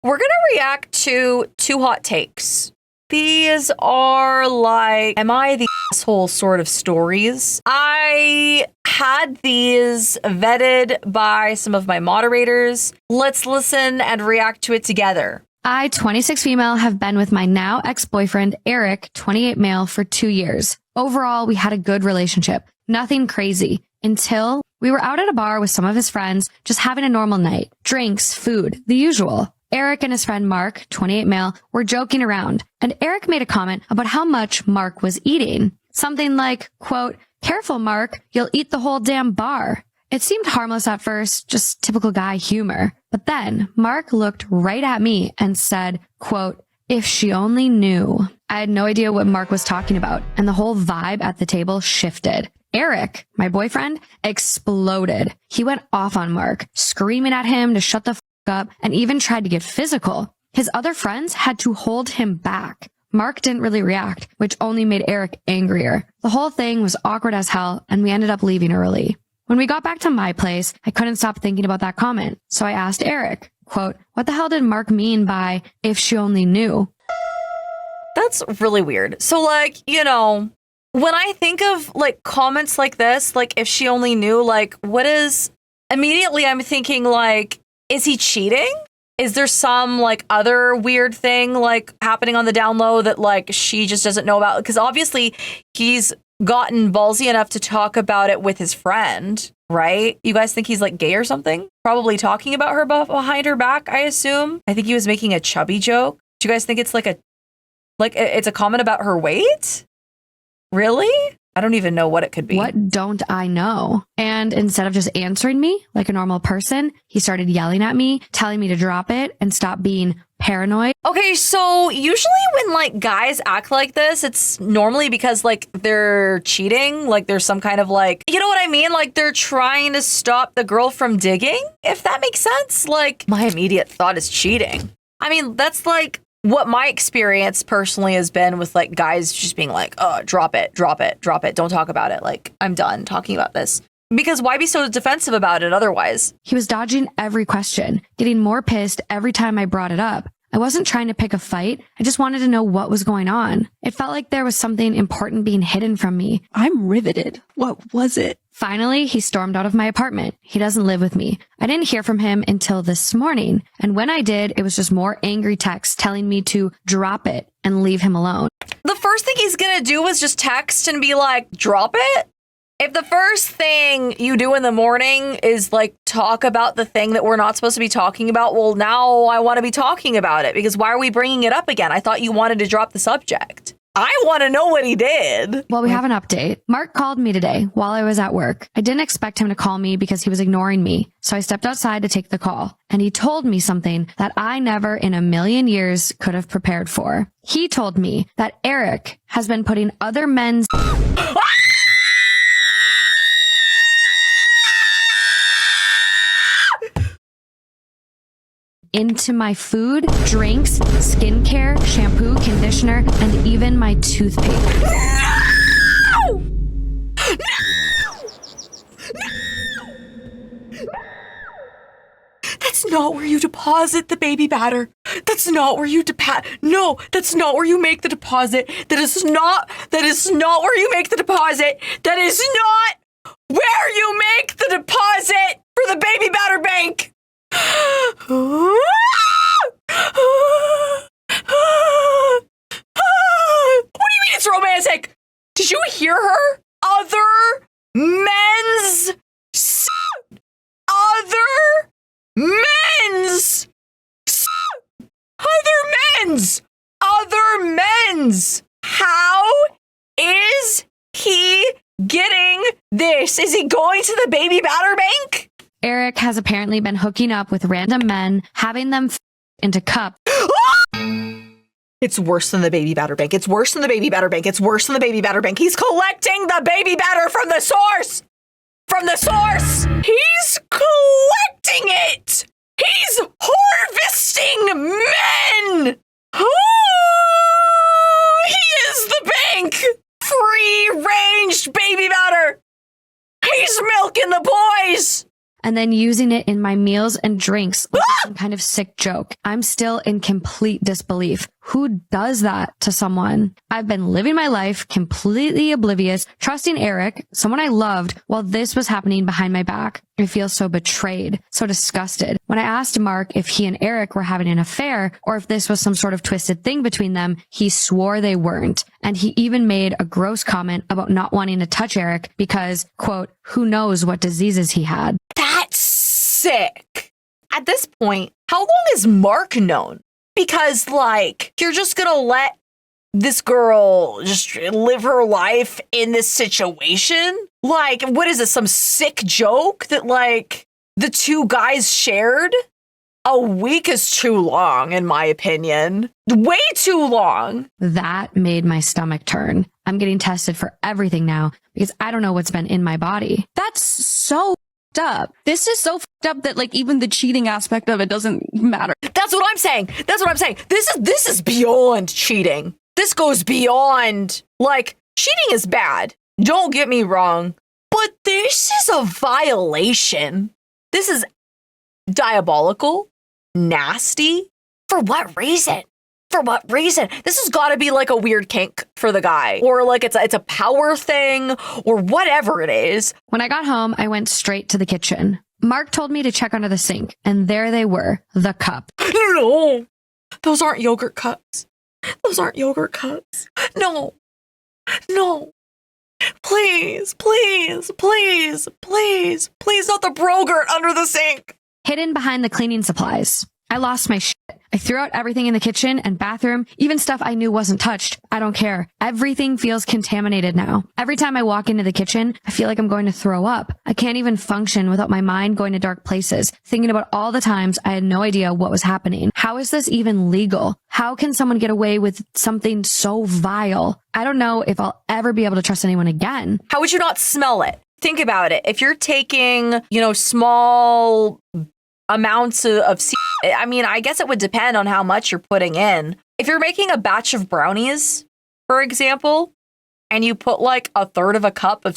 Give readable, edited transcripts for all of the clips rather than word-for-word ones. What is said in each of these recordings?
We're going to react to 2 hot takes. These are like, am I the asshole sort of stories? I had these vetted by some of my moderators. Let's listen and react to it together. I, 26 female, have been with my now ex-boyfriend, Eric, 28 male, for 2 years. Overall, we had a good relationship. Nothing crazy. Until we were out at a bar with some of his friends, just having a normal night. Drinks, food, the usual. Eric and his friend Mark, 28 male, were joking around, and Eric made a comment about how much Mark was eating. Something like, quote, "Careful, Mark, you'll eat the whole damn bar." It seemed harmless at first, just typical guy humor. But then Mark looked right at me and said, quote, "If she only knew." I had no idea what Mark was talking about, and the whole vibe at the table shifted. Eric, my boyfriend, exploded. He went off on Mark, screaming at him to shut the up, and even tried to get physical. His other friends had to hold him back. Mark didn't really react, which only made Eric angrier. The whole thing was awkward as hell, and we ended up leaving early. When we got back to my place, I couldn't stop thinking about that comment. So I asked Eric, quote, "What the hell did Mark mean by 'if she only knew'?" That's really weird. So like, you know, when I think of like comments like this, like if she only knew, like what is, immediately I'm thinking like, is he cheating? Is there some like other weird thing like happening on the down low that like she just doesn't know about? Because obviously he's gotten ballsy enough to talk about it with his friend, right? You guys think he's like gay or something? Probably talking about her behind her back, I assume. I think he was making a chubby joke. Do you guys think it's like it's a comment about her weight? Really? I don't even know what it could be. What don't I know? And instead of just answering me like a normal person, he started yelling at me, telling me to drop it and stop being paranoid. Okay, so usually when like guys act like this, it's normally because like they're cheating, like there's some kind of like, you know what I mean? Like they're trying to stop the girl from digging, if that makes sense. Like my immediate thought is cheating. I mean, that's like what my experience personally has been with like guys just being like, oh, drop it, drop it, drop it. Don't talk about it. Like I'm done talking about this. Because why be so defensive about it otherwise? He was dodging every question, getting more pissed every time I brought it up. I wasn't trying to pick a fight. I just wanted to know what was going on. It felt like there was something important being hidden from me. I'm riveted. What was it? Finally, he stormed out of my apartment. He doesn't live with me. I didn't hear from him until this morning. And when I did, it was just more angry texts telling me to drop it and leave him alone. The first thing he's gonna do is just text and be like, drop it? If the first thing you do in the morning is like talk about the thing that we're not supposed to be talking about, well, now I want to be talking about it because why are we bringing it up again? I thought you wanted to drop the subject. I want to know what he did. Well, we have an update. Mark called me today while I was at work. I didn't expect him to call me because he was ignoring me. So I stepped outside to take the call. And he told me something that I never in a million years could have prepared for. He told me that Eric has been putting other men's into my food, drinks, skincare, shampoo, conditioner, and even my toothpaste. No! That's not where you deposit the baby batter. That's not where you No, that's not where you make the deposit. That is not where you make the deposit. That is not where you make the deposit for the baby batter bank. What do you mean it's romantic? Did you hear her? Other men's How is he getting this? Is he going to the baby batter bank? Eric has apparently been hooking up with random men, having them into cups. It's worse than the baby batter bank. It's worse than the baby batter bank. It's worse than the baby batter bank. He's collecting the baby batter from the source. From the source. He's collecting it. He's harvesting men. Oh, he is the bank. Free-range baby batter. He's milking the boys. and then using it in my meals and drinks like some kind of sick joke. I'm still in complete disbelief. Who does that to someone? I've been living my life completely oblivious, trusting Eric, someone I loved, while this was happening behind my back. I feel so betrayed, so disgusted. When I asked Mark if he and Eric were having an affair or if this was some sort of twisted thing between them, he swore they weren't. And he even made a gross comment about not wanting to touch Eric because, quote, who knows what diseases he had. That's sick. At this point, how long has Mark known? Because, like, you're just gonna let this girl just live her life in this situation? Like, what is this, some sick joke that, like, the two guys shared? A week is too long, in my opinion. Way too long. That made my stomach turn. I'm getting tested for everything now because I don't know what's been in my body. That's so f***ed up. This is so f***ed up that like even the cheating aspect of it doesn't matter. That's what I'm saying. That's what I'm saying. This is beyond cheating. This goes beyond, like, cheating is bad. Don't get me wrong. But this is a violation. This is diabolical, nasty. For what reason? For what reason? This has got to be like a weird kink for the guy, or like it's a power thing, or whatever it is. When I got home, I went straight to the kitchen. Mark told me to check under the sink, and there they were, the cup. No, those aren't yogurt cups. Those aren't yogurt cups. No, no. Please, please, please, please, please, not the Brogurt under the sink. Hidden behind the cleaning supplies. I lost my shit. I threw out everything in the kitchen and bathroom, even stuff I knew wasn't touched. I don't care. Everything feels contaminated now. Every time I walk into the kitchen, I feel like I'm going to throw up. I can't even function without my mind going to dark places, thinking about all the times I had no idea what was happening. How is this even legal? How can someone get away with something so vile? I don't know if I'll ever be able to trust anyone again. How would you not smell it? Think about it. If you're taking, small amounts of I mean, I guess it would depend on how much you're putting in. If you're making a batch of brownies, for example, and you put like a third of a cup of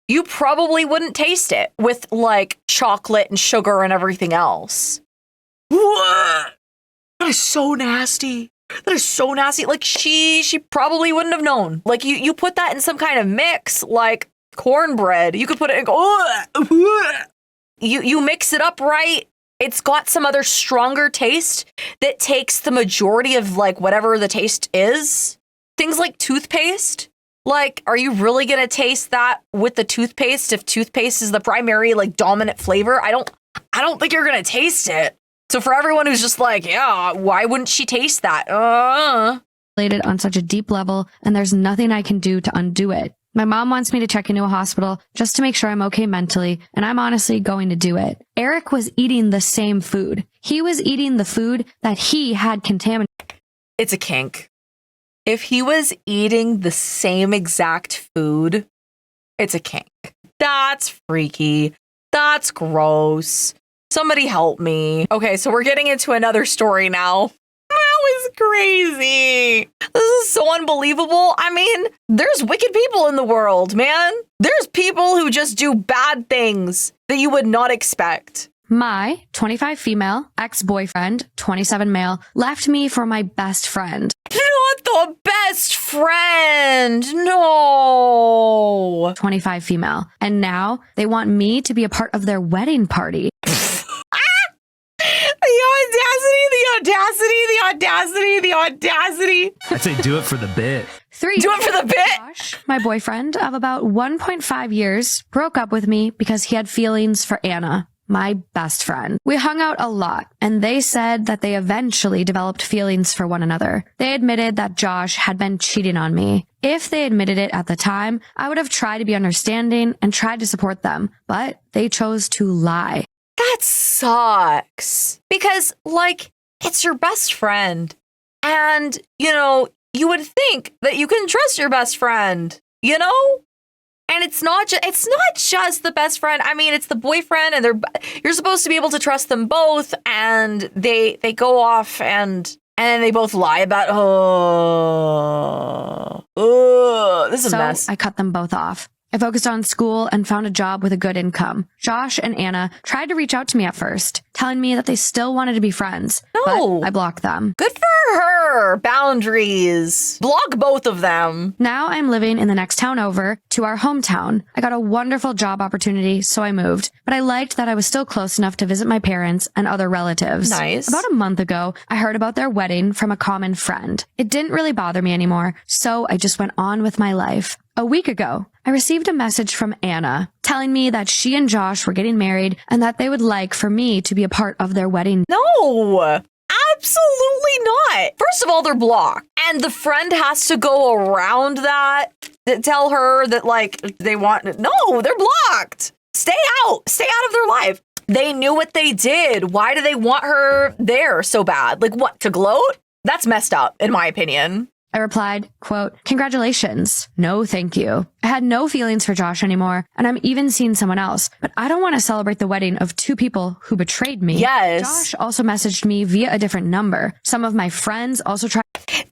you probably wouldn't taste it with like chocolate and sugar and everything else. That is so nasty. That is so nasty. Like she probably wouldn't have known. Like you put that in some kind of mix, like cornbread. You could put it and go, you mix it up right. It's got some other stronger taste that takes the majority of like whatever the taste is. Things like toothpaste. Like, are you really going to taste that with the toothpaste if toothpaste is the primary like dominant flavor? I don't think you're going to taste it. So for everyone who's just like, yeah, why wouldn't she taste that? On such a deep level, and there's nothing I can do to undo it. My mom wants me to check into a hospital just to make sure I'm okay mentally, and I'm honestly going to do it. Eric was eating the same food. He was eating the food that he had contaminated. It's a kink. If he was eating the same exact food, it's a kink. That's freaky. That's gross. Somebody help me. Okay, so we're getting into another story now. That was crazy. This is so unbelievable. I mean, there's wicked people in the world, man. There's people who just do bad things that you would not expect. My 25 female ex-boyfriend, 27 male, left me for my best friend. Not the best friend. No. 25 female. And now they want me to be a part of their wedding party. The audacity. I'd say do it for the bit. 3. Do it for the bit. Josh, my boyfriend of about 1.5 years, broke up with me because he had feelings for Anna, my best friend. We hung out a lot, and they said that they eventually developed feelings for one another. They admitted that Josh had been cheating on me. If they admitted it at the time, I would have tried to be understanding and tried to support them, but they chose to lie. That sucks. Because, like, it's your best friend. And, you would think that you can trust your best friend, And it's not just the best friend. I mean, it's the boyfriend, and you're supposed to be able to trust them both. And they go off and then they both lie about, this is a mess. I cut them both off. I focused on school and found a job with a good income. Josh and Anna tried to reach out to me at first, telling me that they still wanted to be friends. No. But I blocked them. Good for her. Boundaries. Block both of them. Now I'm living in the next town over to our hometown. I got a wonderful job opportunity, so I moved. But I liked that I was still close enough to visit my parents and other relatives. Nice. About a month ago, I heard about their wedding from a common friend. It didn't really bother me anymore, so I just went on with my life. A week ago, I received a message from Anna telling me that she and Josh were getting married and that they would like for me to be a part of their wedding. No, absolutely not. First of all, they're blocked. And the friend has to go around that to tell her that, like, they want... No, they're blocked. Stay out. Stay out of their life. They knew what they did. Why do they want her there so bad? Like, what, to gloat? That's messed up, in my opinion. I replied, quote, "Congratulations. No, thank you. I had no feelings for Josh anymore, and I'm even seeing someone else, but I don't want to celebrate the wedding of two people who betrayed me." Yes. Josh also messaged me via a different number. Some of my friends also tried.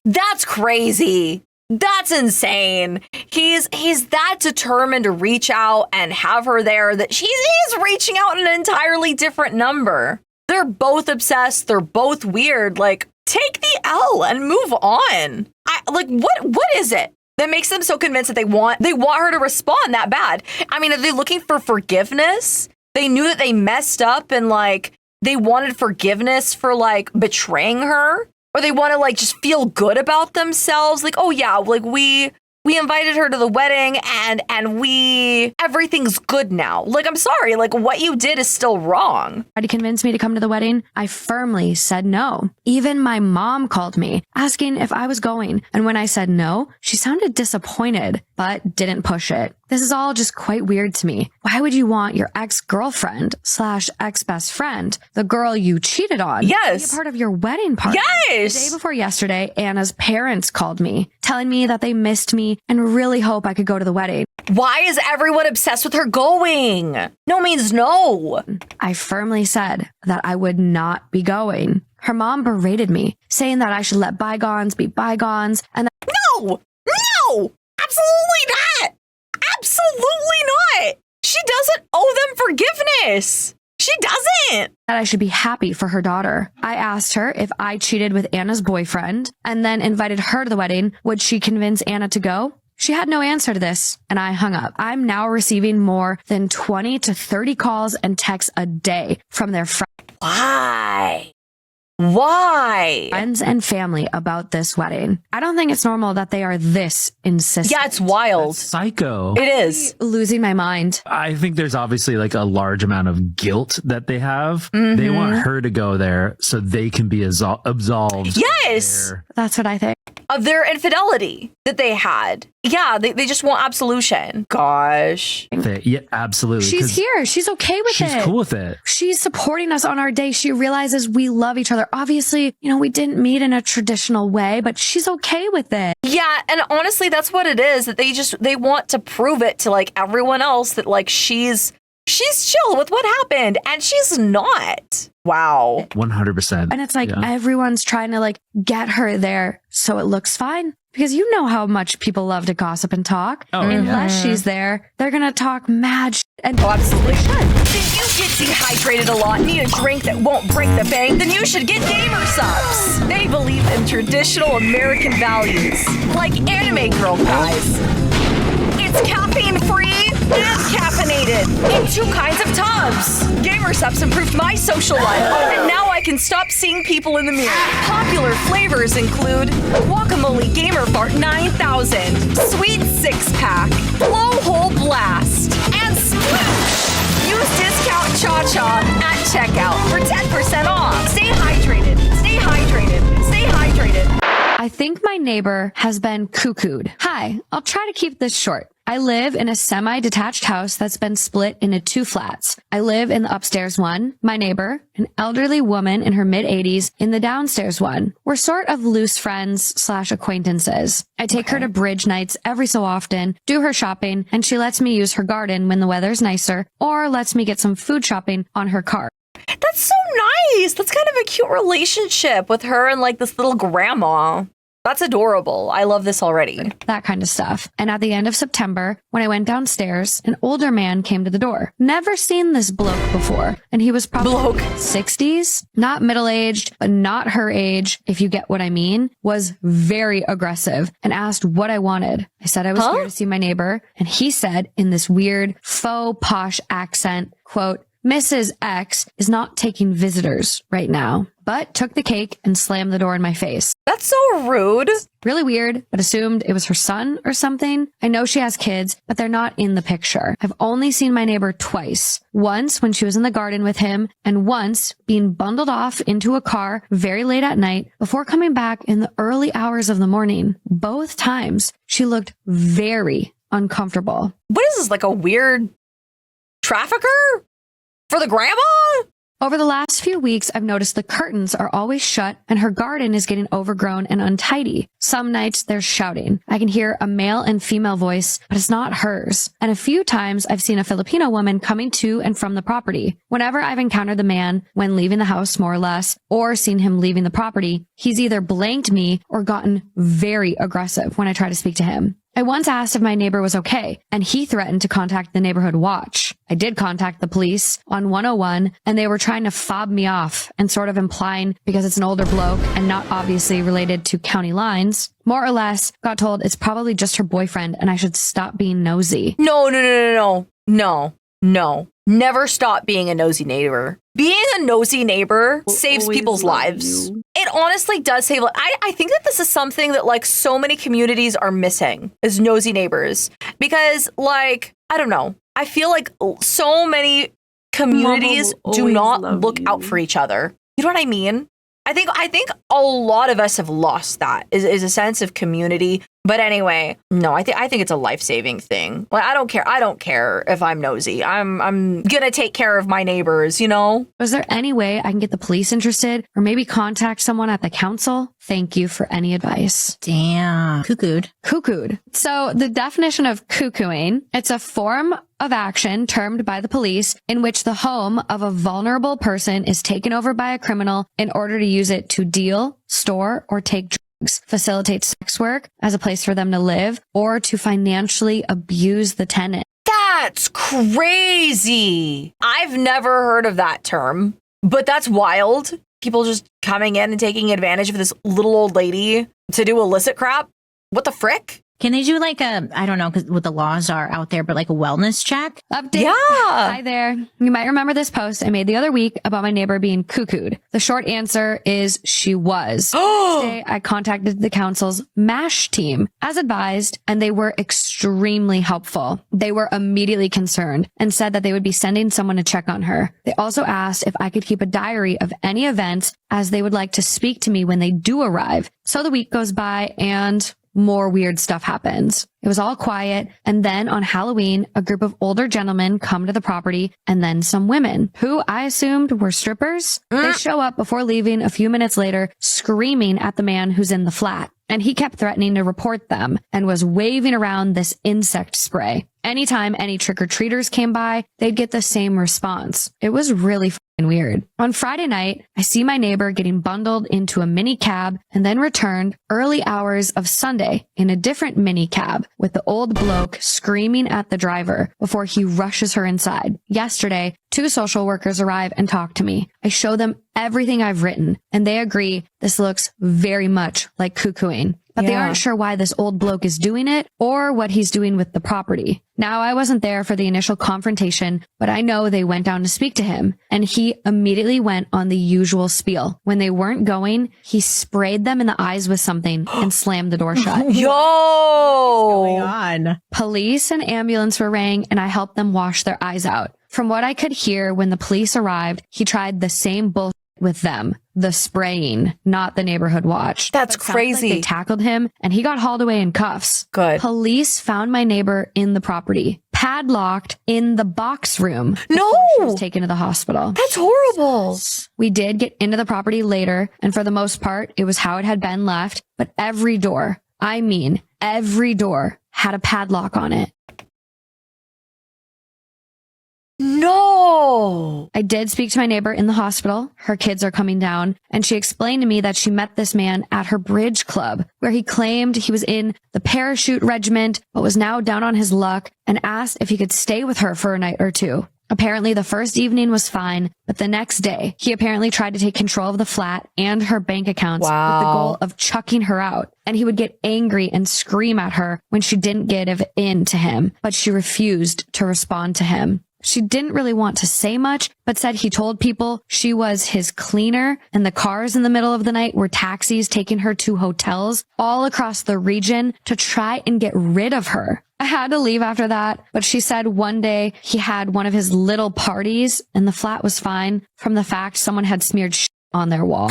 That's crazy. That's insane. He's that determined to reach out and have her there that he's reaching out an entirely different number. They're both obsessed. They're both weird. Like, take the L and move on. What is it that makes them so convinced that they want her to respond that bad? I mean, are they looking for forgiveness? They knew that they messed up and, like, they wanted forgiveness for, like, betraying her? Or they want to, like, just feel good about themselves? Like, oh yeah, like, we invited her to the wedding and everything's good now. Like, I'm sorry, like, what you did is still wrong. Tried to convince me to come to the wedding. I firmly said no. Even my mom called me, asking if I was going. And when I said no, she sounded disappointed, but didn't push it. This is all just quite weird to me. Why would you want your ex-girlfriend / ex-best friend, the girl you cheated on, Yes. to be a part of your wedding party? Yes. The day before yesterday, Anna's parents called me, telling me that they missed me and really hope I could go to the wedding. Why is everyone obsessed with her going? No means no. I firmly said that I would not be going. Her mom berated me, saying that I should let bygones be bygones and that No, absolutely not. Absolutely not. She doesn't owe them forgiveness. She doesn't. I should be happy for her daughter. I asked her if I cheated with Anna's boyfriend and then invited her to the wedding, would she convince Anna to go? She had no answer to this, and I hung up. I'm now receiving more than 20 to 30 calls and texts a day from their Why? friends and family about this wedding. I don't think it's normal that they are this insistent. Yeah, it's wild. That's psycho. It is. Losing my mind. I think there's obviously like a large amount of guilt that they have. They want her to go there so they can be absolved. Yes. That's what I think. Of their infidelity that they had. Yeah, they just want absolution. Gosh. Yeah, absolutely. She's 'cause here. She's okay with She's it. cool with it. She's supporting us on our day. She realizes we love each other. Obviously, we didn't meet in a traditional way, but she's okay with it. Yeah, and honestly, that's what it is. That they want to prove it to, like, everyone else that, like, she's chill with what happened, and she's not. Wow. 100%. And it's like Yeah. everyone's trying to like get her there so it looks fine. Because you know how much people love to gossip and talk. Oh, yeah. Unless she's there, they're going to talk mad and Oh, absolutely. If you get dehydrated a lot, need a drink that won't break the bank, then you should get Gamersupps. They believe in traditional American values, like anime girl guys. It's caffeine-free and caffeinated in 2 kinds of tubs. Gamersupps improved my social life, and now I can stop seeing people in the mirror. Popular flavors include Guacamole Gamer Fart 9000, Sweet 6-Pack, Blowhole Blast, and Sploosh. Use discount Cha-Cha at checkout for 10% off. Stay hydrated. Stay hydrated. Stay hydrated. I think my neighbor has been cuckooed. Hi, I'll try to keep this short. I live in a semi-detached house that's been split into 2 flats. I live in the upstairs one. My neighbor, an elderly woman in her mid-80s, in the downstairs one. We're sort of loose friends / acquaintances. I take her to bridge nights every so often, do her shopping, and she lets me use her garden when the weather's nicer, or lets me get some food shopping on her cart. That's so nice. That's kind of a cute relationship with her and, like, this little grandma. That's adorable. I love this already. That kind of stuff. And at the end of September, when I went downstairs, an older man came to the door. Never seen this bloke before. And he was probably 60s, not middle-aged, but not her age, if you get what I mean, was very aggressive and asked what I wanted. I said I was here to see my neighbor. And he said in this weird faux posh accent, quote, Mrs. X is not taking visitors right now, but took the cake and slammed the door in my face. That's so rude. Really weird, but assumed it was her son or something. I know she has kids, but they're not in the picture. I've only seen my neighbor twice. Once when she was in the garden with him, and once being bundled off into a car very late at night before coming back in the early hours of the morning. Both times, she looked very uncomfortable. What is this, like a weird trafficker? For the grandma? Over the last few weeks, I've noticed the curtains are always shut and her garden is getting overgrown and untidy. Some nights there's shouting. I can hear a male and female voice, but it's not hers. And a few times I've seen a Filipino woman coming to and from the property. Whenever I've encountered the man when leaving the house, more or less, or seen him leaving the property, he's either blanked me or gotten very aggressive when I try to speak to him. I once asked if my neighbor was okay, and he threatened to contact the neighborhood watch. I did contact the police on 101, and they were trying to fob me off and sort of implying because it's an older bloke and not obviously related to county lines. More or less, got told it's probably just her boyfriend and I should stop being nosy. No. Never stop being a nosy neighbor. Being a nosy neighbor saves people's lives. It honestly does save. I think that this is something that like so many communities are missing is nosy neighbors because like, I don't know. I feel like so many communities do not look out for each other. You know what I mean? I think a lot of us have lost that is a sense of community. But anyway, no, I think it's a life-saving thing. Like I don't care if I'm nosy. I'm gonna take care of my neighbors, you know? Was there any way I can get the police interested or maybe contact someone at the council? Thank you for any advice. Damn. Cuckooed. So the definition of cuckooing, it's a form of action termed by the police in which the home of a vulnerable person is taken over by a criminal in order to use it to deal, store, or take drugs, facilitate sex work as a place for them to live, or to financially abuse the tenant. That's crazy. I've never heard of that term, but that's wild. People just coming in and taking advantage of this little old lady to do illicit crap. What the frick? Can they do like a, I don't know what the laws are out there, but like a wellness check? Update. Yeah. Hi there. You might remember this post I made the other week about my neighbor being cuckooed. The short answer is she was. Today, I contacted the council's MASH team as advised, and they were extremely helpful. They were immediately concerned and said that they would be sending someone to check on her. They also asked if I could keep a diary of any events as they would like to speak to me when they do arrive. So the week goes by and more weird stuff happens. It was all quiet. And then on Halloween, a group of older gentlemen come to the property and then some women who I assumed were strippers. They show up before leaving a few minutes later, screaming at the man who's in the flat. And he kept threatening to report them and was waving around this insect spray. Anytime any trick-or-treaters came by, they'd get the same response. It was really fucking weird. On Friday night, I see my neighbor getting bundled into a mini cab and then returned early hours of Sunday in a different mini cab with the old bloke screaming at the driver before he rushes her inside. Yesterday, 2 social workers arrive and talk to me. I show them everything I've written, and they agree this looks very much like cuckooing. But they aren't sure why this old bloke is doing it or what he's doing with the property. Now, I wasn't there for the initial confrontation, but I know they went down to speak to him, and he immediately went on the usual spiel. When they weren't going, he sprayed them in the eyes with something and slammed the door shut. Yo! What's going on? Police and ambulance were rang, and I helped them wash their eyes out. From what I could hear when the police arrived, he tried the same bullshit with them. The spraying, not the neighborhood watch. That's Sounds like crazy. they tackled him and he got hauled away in cuffs. Good. Police found my neighbor in the property, padlocked in the box room. No! She was taken to the hospital. That's horrible. We did get into the property later, and for the most part, it was how it had been left, but every door, I mean, every door had a padlock on it. No. I did speak to my neighbor in the hospital. Her kids are coming down, and she explained to me that she met this man at her bridge club, where he claimed he was in the parachute regiment, but was now down on his luck, and asked if he could stay with her for a night or two. Apparently, the first evening was fine, but the next day, he apparently tried to take control of the flat and her bank accounts with the goal of chucking her out. And he would get angry and scream at her when she didn't give in to him, but she refused to respond to him. She didn't really want to say much, but said he told people she was his cleaner, and the cars in the middle of the night were taxis taking her to hotels all across the region to try and get rid of her. I had to leave after that, but she said one day he had one of his little parties and the flat was fine from the fact someone had smeared shit on their wall.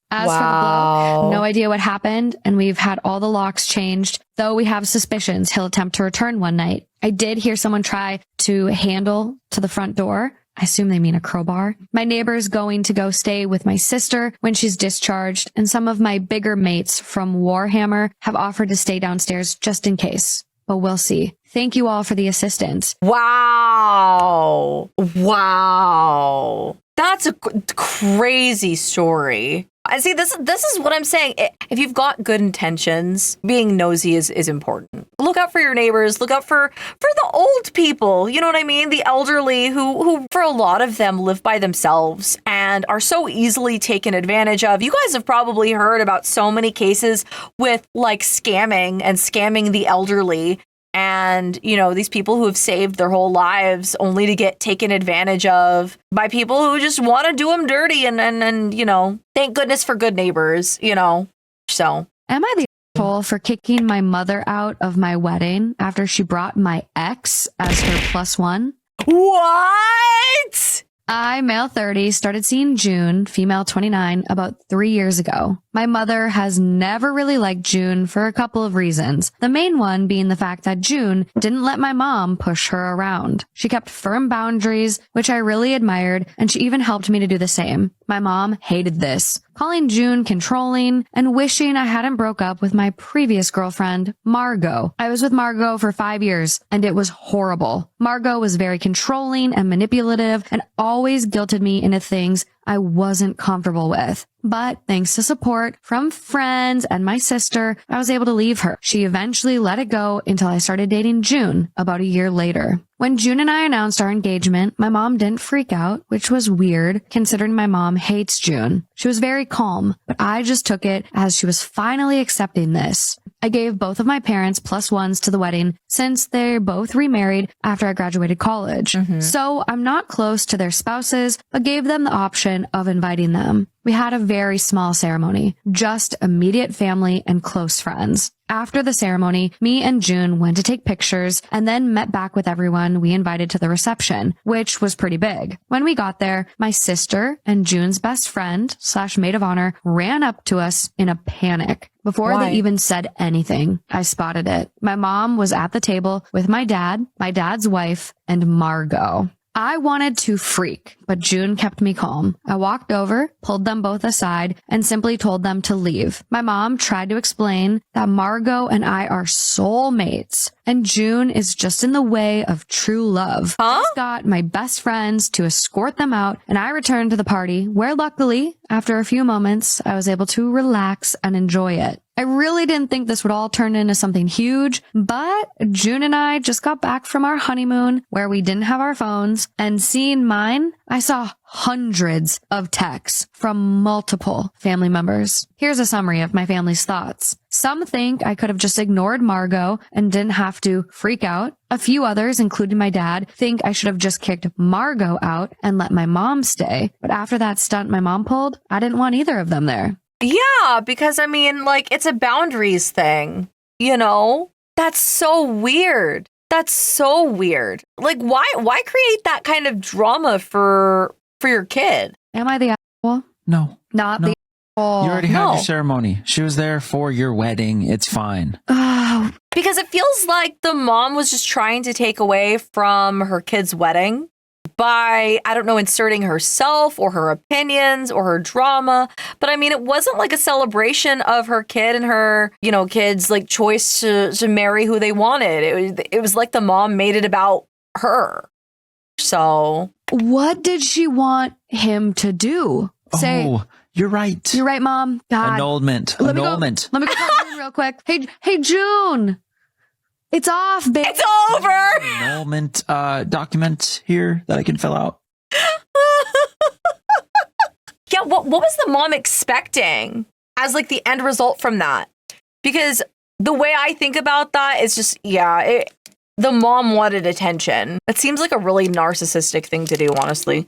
As for the bloke, no idea what happened, and we've had all the locks changed, though we have suspicions he'll attempt to return one night. I did hear someone try to handle to the front door. I assume they mean a crowbar. My neighbor's going to go stay with my sister when she's discharged, and some of my bigger mates from Warhammer have offered to stay downstairs just in case. But we'll see. Thank you all for the assistance. Wow. That's a crazy story. I see, this is what I'm saying. If you've got good intentions, being nosy is important. Look out for your neighbors. Look out for the old people. You know what I mean? The elderly who for a lot of them live by themselves and are so easily taken advantage of. You guys have probably heard about so many cases with like scamming the elderly. And, you know, these people who have saved their whole lives only to get taken advantage of by people who just want to do them dirty. And you know, thank goodness for good neighbors, you know. So am I the asshole for kicking my mother out of my wedding after she brought my ex as her +1? What? I, male 30, started seeing June, female 29, about 3 years ago. My mother has never really liked June for a couple of reasons. The main one being the fact that June didn't let my mom push her around. She kept firm boundaries, which I really admired, and she even helped me to do the same. My mom hated this, calling June controlling and wishing I hadn't broke up with my previous girlfriend, Margot. I was with Margot for 5 years, and it was horrible. Margot was very controlling and manipulative and always guilted me into things I wasn't comfortable with. But thanks to support from friends and my sister, I was able to leave her. She eventually let it go until I started dating June about a year later. When June and I announced our engagement, my mom didn't freak out, which was weird considering my mom hates June. She was very calm, but I just took it as she was finally accepting this. I gave both of my parents +1s to the wedding since they both remarried after I graduated college. So I'm not close to their spouses, but gave them the option of inviting them. We had a very small ceremony, just immediate family and close friends. After the ceremony, me and June went to take pictures and then met back with everyone we invited to the reception, which was pretty big. When we got there, my sister and June's best friend / maid of honor ran up to us in a panic. Before they even said anything, I spotted it. My mom was at the table with my dad, my dad's wife, and Margot. I wanted to freak, but June kept me calm. I walked over, pulled them both aside, and simply told them to leave. My mom tried to explain that Margot and I are soulmates, and June is just in the way of true love. I just got my best friends to escort them out, and I returned to the party, where luckily, after a few moments, I was able to relax and enjoy it. I really didn't think this would all turn into something huge, but June and I just got back from our honeymoon where we didn't have our phones, and seeing mine, I saw hundreds of texts from multiple family members. Here's a summary of my family's thoughts. Some think I could have just ignored Margot and didn't have to freak out. A few others, including my dad, think I should have just kicked Margot out and let my mom stay. But after that stunt my mom pulled, I didn't want either of them there. Yeah, because I mean, like, it's a boundaries thing, you know? That's so weird. That's so weird. Like, why create that kind of drama for your kid? Am I the asshole? No. Not No. the asshole. You already had your ceremony. She was there for your wedding. It's fine. Oh, Because it feels like the mom was just trying to take away from her kid's wedding by, I don't know, inserting herself or her opinions or her drama. But I mean, it wasn't like a celebration of her kid and her, you know, kid's like choice to marry who they wanted. It was like the mom made it about her. So What did she want him to do? Say, Oh, you're right. you're right, Mom. God. Annulment. Let me go- Annulment. Let me go call June real quick. Hey, June. It's off, babe. it's over. Annulment document here that I can fill out. Yeah, what was the mom expecting as like the end result from that? Because the way I think about that is just, the mom wanted attention. It seems like a really narcissistic thing to do, honestly.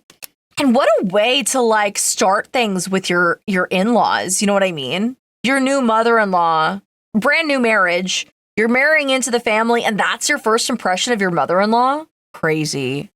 And what a way to like start things with your in-laws. You know what I mean? Your new mother-in-law, brand new marriage. You're marrying into the family, and that's your first impression of your mother-in-law? Crazy.